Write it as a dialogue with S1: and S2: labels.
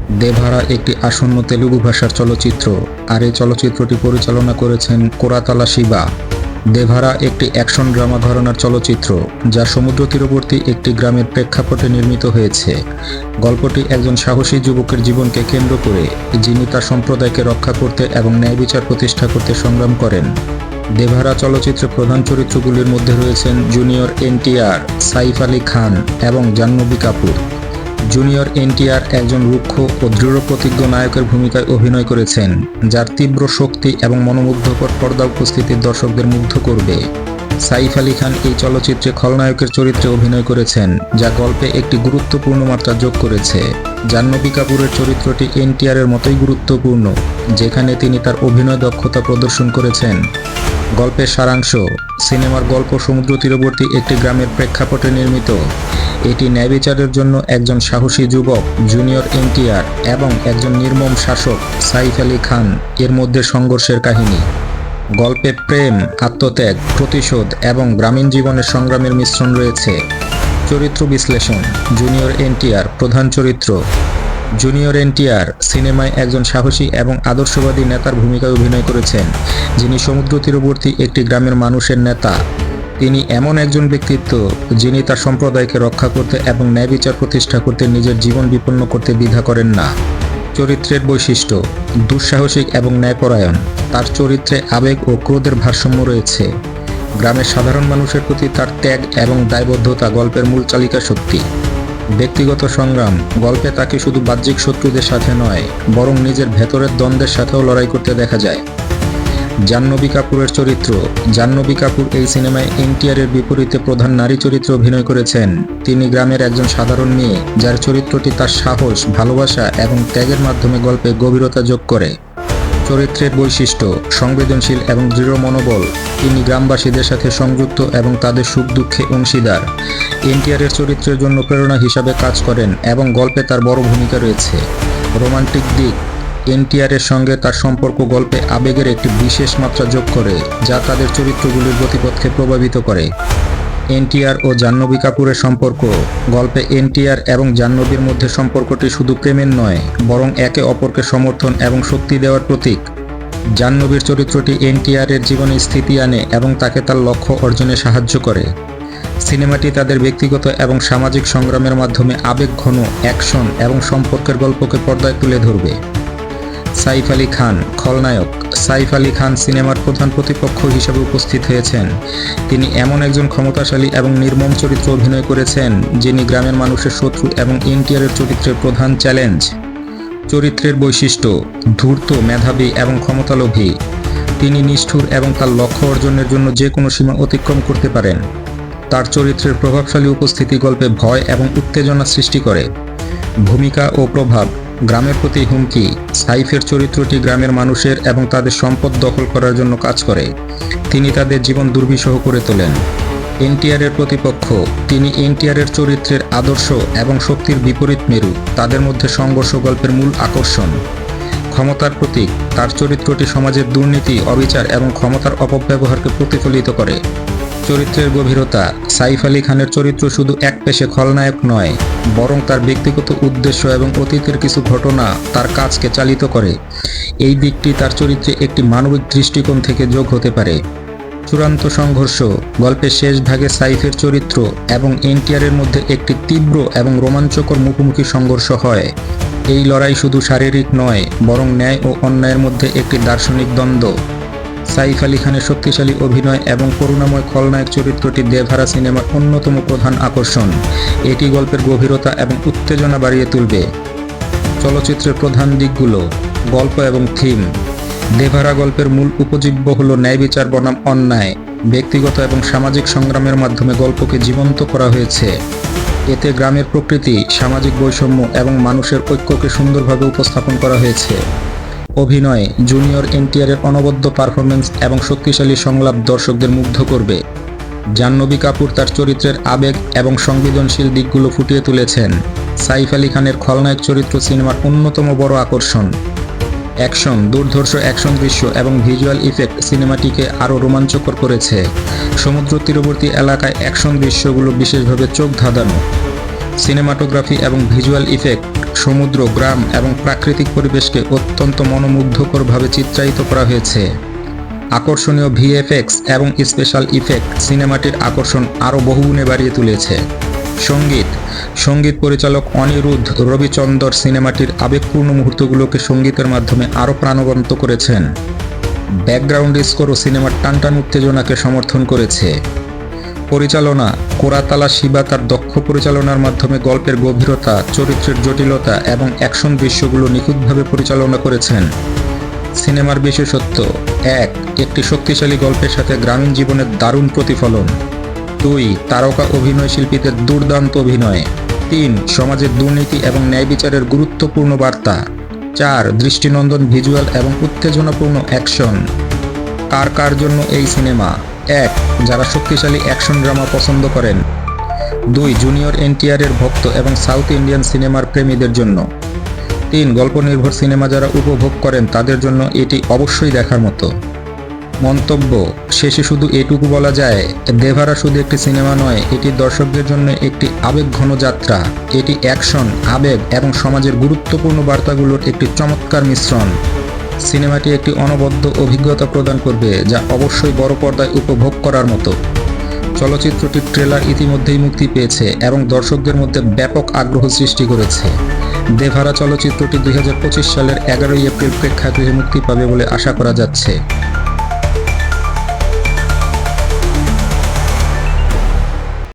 S1: দেভারা একটি আসন্ন তেলুগু ভাষার চলচ্চিত্র, আর এই চলচ্চিত্রটি পরিচালনা করেছেন কোরাতালা শিবা। দেভারা একটি অ্যাকশন ড্রামা ঘরানার চলচ্চিত্র, যা সমুদ্র তীরবর্তী একটি গ্রামের প্রেক্ষাপটে নির্মিত হয়েছে। গল্পটি একজন সাহসী যুবকের জীবনকে কেন্দ্র করে, যিনি তার সম্প্রদায়কে রক্ষা করতে এবং ন্যায় বিচার প্রতিষ্ঠা করতে সংগ্রাম করেন। দেভারা চলচ্চিত্রের প্রধান চরিত্রগুলির মধ্যে রয়েছেন জুনিয়র এনটিআর, সাইফ আলী খান এবং জাহ্নবী কাপুর। জুনিয়র এনটিআর একজন রুক্ষ ও দৃঢ়প্রতিজ্ঞ নায়কের ভূমিকায় অভিনয় করেছেন, যার তীব্র শক্তি এবং মনোমুগ্ধকর পর্দা উপস্থিতি দর্শকদের মুগ্ধ করবে। সাইফ আলী খান এই চলচ্চিত্রে খলনায়কের চরিত্রে অভিনয় করেছেন, যা গল্পে একটি গুরুত্বপূর্ণ মাত্রা যোগ করেছে। জাহ্নবী কাপুরের চরিত্রটি এনটিআরের মতোই গুরুত্বপূর্ণ, যেখানে তিনি তার অভিনয় দক্ষতা প্রদর্শন করেছেন। গল্পের সারাংশ: সিনেমার গল্প সমুদ্র তীরবর্তী একটি গ্রামের প্রেক্ষাপটে নির্মিত। এটি ন্যায়বিচারের জন্য একজন সাহসী যুবক জুনিয়র এনটিআর এবং একজন নির্মম শাসক সাইফ আলী খান এর মধ্যে সংঘর্ষের কাহিনী। গল্পে প্রেম, আত্মত্যাগ, প্রতিশোধ এবং গ্রামীণ জীবনের সংগ্রামের মিশ্রণ রয়েছে। চরিত্র বিশ্লেষণ: জুনিয়র এনটিআর প্রধান চরিত্র। জুনিয়র এনটিআর সিনেমায় একজন সাহসী এবং আদর্শবাদী নেতার ভূমিকায় অভিনয় করেছেন, যিনি সমুদ্র তীরবর্তী একটি গ্রামের মানুষের নেতা। তিনি এমন একজন ব্যক্তিত্ব, যিনি তার সম্প্রদায়কে রক্ষা করতে এবং ন্যায় বিচার প্রতিষ্ঠা করতে নিজের জীবন বিপন্ন করতে দ্বিধা করেন না। চরিত্রের বৈশিষ্ট্য: দুঃসাহসিক এবং ন্যায়পরায়ণ। তার চরিত্রে আবেগ ও ক্রোধের ভারসাম্য রয়েছে। গ্রামের সাধারণ মানুষের প্রতি তার ত্যাগ এবং দায়বদ্ধতা গল্পের মূল চালিকা শক্তি। ব্যক্তিগত সংগ্রাম: গল্পে তাকে শুধু বাহ্যিক শত্রুদের সাথে নয়, বরং নিজের ভেতরের দ্বন্দ্বের সাথেও লড়াই করতে দেখা যায়। জাহ্নবী কাপুরের চরিত্র: জাহ্নবী কাপুর এই সিনেমায় এনটিআরের বিপরীতে প্রধান নারী চরিত্রে অভিনয় করেছেন। তিনি গ্রামের একজন সাধারণ মেয়ে, যার চরিত্রটি তার সাহস, ভালোবাসা এবং ত্যাগের মাধ্যমে গল্পে গভীরতা যোগ করে। চরিত্রের বৈশিষ্ট্য: সংবেদনশীল এবং দৃঢ় মনোবল। তিনি গ্রামবাসীদের সাথে সংযুক্ত এবং তাদের সুখ দুঃখে অংশীদার। এনটিআরের চরিত্রের জন্য প্রেরণা হিসাবে কাজ করেন এবং গল্পে তার বড় ভূমিকা রয়েছে। রোমান্টিক দিক: এনটিআরের সঙ্গে তার সম্পর্ক গল্পে আবেগের একটি বিশেষ মাত্রা যোগ করে, যা তাদের চরিত্রগুলির গতিপথকে প্রভাবিত করে। এনটিআর ও জাহ্নবী কাপুরের সম্পর্ক: গল্পে এনটিআর এবং জাহ্নবীর মধ্যে সম্পর্কটি শুধু প্রেমের নয়, বরং একে অপরকে সমর্থন এবং শক্তি দেওয়ার প্রতীক। জাহ্নবীর চরিত্রটি এনটিআরের জীবনে স্থিতি আনে এবং তাকে তার লক্ষ্য অর্জনে সাহায্য করে। সিনেমাটি তাদের ব্যক্তিগত এবং সামাজিক সংগ্রামের মাধ্যমে আবেগঘন, অ্যাকশন এবং সম্পর্কের গল্পকে পর্দায় তুলে ধরবে। সাইফ আলী খান খলনায়ক: সাইফ আলী খান সিনেমার প্রধান প্রতিপক্ষ হিসেবে উপস্থিত হয়েছেন। তিনি এমন একজন ক্ষমতাশালী এবং নির্মম চরিত্র অভিনয় করেছেন, যিনি গ্রামের মানুষের শত্রু এবং এনটিআরের চরিত্রের প্রধান চ্যালেঞ্জ। চরিত্রের বৈশিষ্ট্য: ধূর্ত, মেধাবী এবং ক্ষমতালোভী। তিনি নিষ্ঠুর এবং তার লক্ষ্য অর্জনের জন্য যে কোনো সীমা অতিক্রম করতে পারেন। তার চরিত্রের প্রভাবশালী উপস্থিতি গল্পে ভয় এবং উত্তেজনা সৃষ্টি করে। ভূমিকা ও প্রভাব: গ্রামের প্রতি হুমকি: সাইফের চরিত্রটি গ্রামের মানুষের এবং তাদের সম্পদ দখল করার জন্য কাজ করে। তিনি তাদের জীবন দুর্বিষহ করে তোলেন। এনটিআরের প্রতিপক্ষ: তিনি এনটিআরের চরিত্রের আদর্শ এবং শক্তির বিপরীত মেরু। তাদের মধ্যে সংঘর্ষ গল্পের মূল আকর্ষণ। ক্ষমতার প্রতীক: তার চরিত্রটি সমাজের দুর্নীতি, অবিচার এবং ক্ষমতার অপব্যবহারকে প্রতিফলিত করে। চরিত্রের গভীরতা: সাইফ আলী খানের চরিত্র শুধু একপেশে খলনায়ক নয়, বরং তার ব্যক্তিগত উদ্দেশ্য এবং অতীতের কিছু ঘটনা তার কাজকে চালিত করে। এই দিকটি তার চরিত্রে একটি মানবিক দৃষ্টিকোণ থেকে যোগ হতে পারে। চূড়ান্ত সংঘর্ষ: গল্পের শেষ ভাগে সাইফের চরিত্র এবং এনটিআরের মধ্যে একটি তীব্র এবং রোমাঞ্চকর মুখোমুখি সংঘর্ষ হয়। এই লড়াই শুধু শারীরিক নয়, বরং ন্যায় ও অন্যায়ের মধ্যে একটি দার্শনিক দ্বন্দ্ব। সাইফ আলী খানের শক্তিশালী অভিনয় এবং করুণাময় খলনায়ক চরিত্রটি দেভারা সিনেমার অন্যতম প্রধান আকর্ষণ। এটি গল্পের গভীরতা এবং উত্তেজনা বাড়িয়ে তুলবে। চলচ্চিত্রের প্রধান দিকগুলো: গল্প এবং থিম: দেভারা গল্পের মূল উপজীব্য হল ন্যায়বিচার বনাম অন্যায়। ব্যক্তিগত এবং সামাজিক সংগ্রামের মাধ্যমে গল্পকে জীবন্ত করা হয়েছে। এতে গ্রামের প্রকৃতি, সামাজিক বৈষম্য এবং মানুষের ঐক্যকে সুন্দরভাবে উপস্থাপন করা হয়েছে। অভিনয়: জুনিয়র এনটিআরের অনবদ্য পারফরমেন্স এবং শক্তিশালী সংলাপ দর্শকদের মুগ্ধ করবে। জাহ্নবী কাপুর তার চরিত্রের আবেগ এবং সংবেদনশীল দিকগুলো ফুটিয়ে তুলেছেন। সাইফ আলী খানের খলনায়ক চরিত্র সিনেমার অন্যতম বড় আকর্ষণ। অ্যাকশন: দুর্ধর্ষ অ্যাকশন দৃশ্য এবং ভিজুয়াল ইফেক্ট সিনেমাটিকে আরও রোমাঞ্চকর করেছে। সমুদ্র তীরবর্তী এলাকায় অ্যাকশন দৃশ্যগুলো বিশেষভাবে চোখ ধাঁধানো। সিনেমাটোগ্রাফি এবং ভিজুয়াল ইফেক্ট সমুদ্র, গ্রাম এবং প্রাকৃতিক পরিবেশকে অত্যন্ত মনোমুগ্ধকরভাবে চিত্রায়িত করা হয়েছে। আকর্ষণীয় ভিএফএক্স এবং স্পেশাল ইফেক্ট সিনেমাটির আকর্ষণ আরও বহুগুণে বাড়িয়ে তুলেছে। সঙ্গীত পরিচালক অনিরুদ্ধ রবিচন্দর সিনেমাটির আবেগপূর্ণ মুহূর্তগুলোকে সঙ্গীতের মাধ্যমে আরও প্রাণবন্ত করেছেন। ব্যাকগ্রাউন্ড স্কোরও সিনেমার টানটান উত্তেজনাকে সমর্থন করেছে। পরিচালনা কোরাতালা শিবা তার দক্ষ পরিচালনার মাধ্যমে গল্পের গভীরতা, চরিত্রের জটিলতা এবং অ্যাকশন দৃশ্যগুলো নিখুঁতভাবে পরিচালনা করেছেন। সিনেমার বিশেষত্ব: একটি শক্তিশালী গল্পের সাথে গ্রামীণ জীবনের দারুণ প্রতিফলন। 2 তারকা অভিনয় শিল্পীদের দুর্দান্ত অভিনয়। 3 সমাজের দুর্নীতি এবং ন্যায় বিচারের গুরুত্বপূর্ণ বার্তা। 4 দৃষ্টিনন্দন ভিজুয়াল এবং উত্তেজনাপূর্ণ অ্যাকশন। কার জন্য এই সিনেমা? 1 যারা শক্তিশালী অ্যাকশন ড্রামা পছন্দ করেন। 2 জুনিয়র এনটিআরের ভক্ত এবং সাউথ ইন্ডিয়ান সিনেমার প্রেমীদের জন্য। 3 গল্প নির্ভর সিনেমা যারা উপভোগ করেন তাদের জন্য এটি অবশ্যই দেখার মতো। মন্তব্য: শেষে শুধু এটুকু বলা যায়, দেভারা শুধু একটি সিনেমা নয়, এটি দর্শকদের জন্য একটি আবেগঘন যাত্রা। এটি অ্যাকশন, আবেগ এবং সমাজের গুরুত্বপূর্ণ বার্তাগুলোর একটি চমৎকার মিশ্রণ। সিনেমাটি একটি অনবদ্য অভিজ্ঞতা প্রদান করবে যা অবশ্যই বড় পর্দায় উপভোগ করার মতো। চলচ্চিত্রটির ট্রেলার ইতিমধ্যেই মুক্তি পেয়েছে এবং দর্শকদের মধ্যে ব্যাপক আগ্রহ সৃষ্টি করেছে। দেভারা চলচ্চিত্রটি 2025 সালের 11 এপ্রিল প্রেক্ষাগৃহে মুক্তি পাবে বলে আশা করা যাচ্ছে।